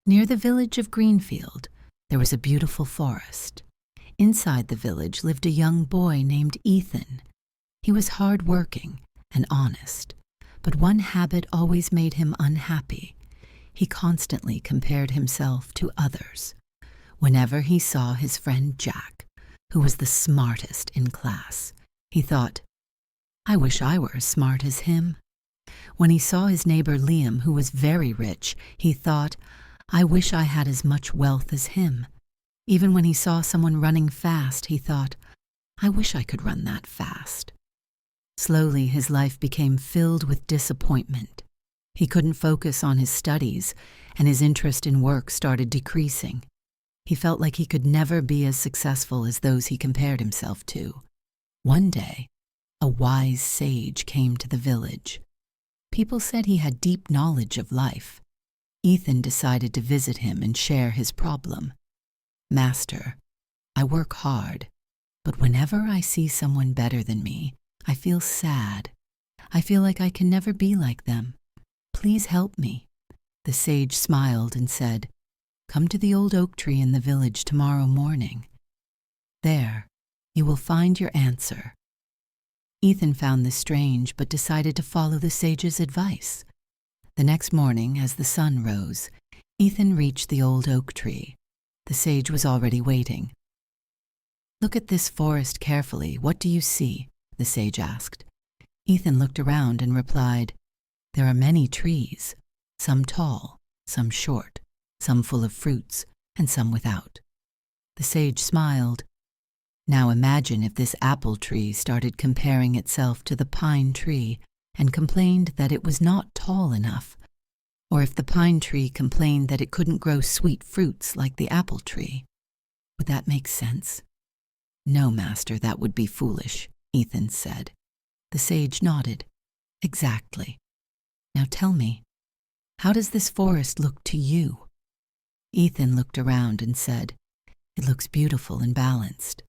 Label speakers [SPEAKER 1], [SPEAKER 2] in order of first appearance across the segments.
[SPEAKER 1] Near the village of Greenfield, there was a beautiful forest. Inside the village lived a young boy named Ethan. He was hard-working and honest, but one habit always made him unhappy. He constantly compared himself to others. Whenever he saw his friend Jack, who was the smartest in class, he thought, "I wish I were as smart as him." When he saw his neighbor Liam, who was very rich, he thought, "I wish I had as much wealth as him." Even when he saw someone running fast, he thought, "I wish I could run that fast." Slowly, his life became filled with disappointment. He couldn't focus on his studies, and his interest in work started decreasing. He felt like he could never be as successful as those he compared himself to. One day, a wise sage came to the village. People said he had deep knowledge of life. Ethan decided to visit him and share his problem. "Master, I work hard, but whenever I see someone better than me, I feel sad. I feel like I can never be like them. Please help me." The sage smiled and said, "Come to the old oak tree in the village tomorrow morning. There, you will find your answer." Ethan found this strange, but decided to follow the sage's advice. The next morning, as the sun rose, Ethan reached the old oak tree. The sage was already waiting. "Look at this forest carefully. What do you see?" the sage asked. Ethan looked around and replied, "There are many trees, some tall, some short, some full of fruits, and some without." The sage smiled. "Now imagine if this apple tree started comparing itself to the pine tree and complained that it was not tall enough, or if the pine tree complained that it couldn't grow sweet fruits like the apple tree. Would that make sense?" "No, master, that would be foolish," Ethan said. The sage nodded. "Exactly. Now tell me, how does this forest look to you?" Ethan looked around and said, "It looks beautiful and balanced."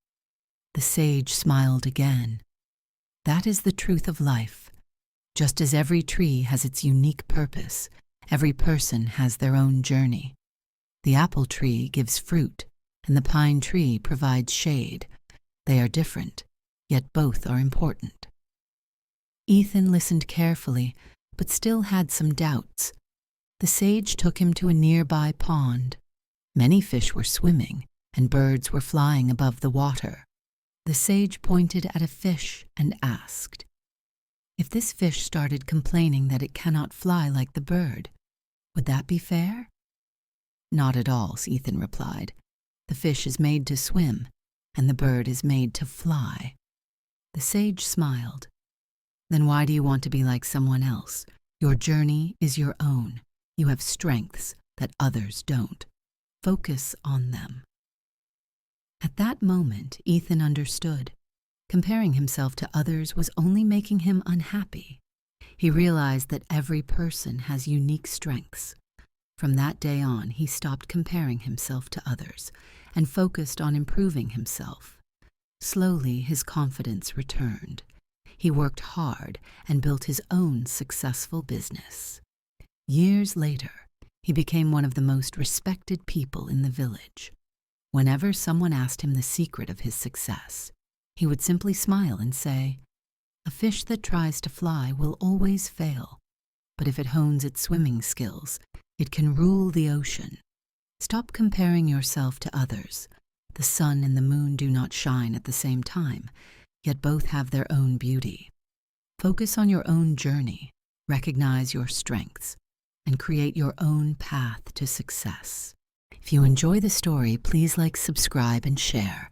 [SPEAKER 1] The sage smiled again. "That is the truth of life. Just as every tree has its unique purpose, every person has their own journey. The apple tree gives fruit, and the pine tree provides shade. They are different, yet both are important." Ethan listened carefully, but still had some doubts. The sage took him to a nearby pond. Many fish were swimming, and birds were flying above the water. The sage pointed at a fish and asked, "If this fish started complaining that it cannot fly like the bird, would that be fair?" "Not at all," Ethan replied. "The fish is made to swim, and the bird is made to fly." The sage smiled. "Then why do you want to be like someone else? Your journey is your own. You have strengths that others don't. Focus on them." At that moment, Ethan understood. Comparing himself to others was only making him unhappy. He realized that every person has unique strengths. From that day on, he stopped comparing himself to others and focused on improving himself. Slowly, his confidence returned. He worked hard and built his own successful business. Years later, he became one of the most respected people in the village. Whenever someone asked him the secret of his success, he would simply smile and say, "A fish that tries to fly will always fail, but if it hones its swimming skills, it can rule the ocean. Stop comparing yourself to others. The sun and the moon do not shine at the same time, yet both have their own beauty. Focus on your own journey, recognize your strengths, and create your own path to success." If you enjoy the story, please like, subscribe, and share.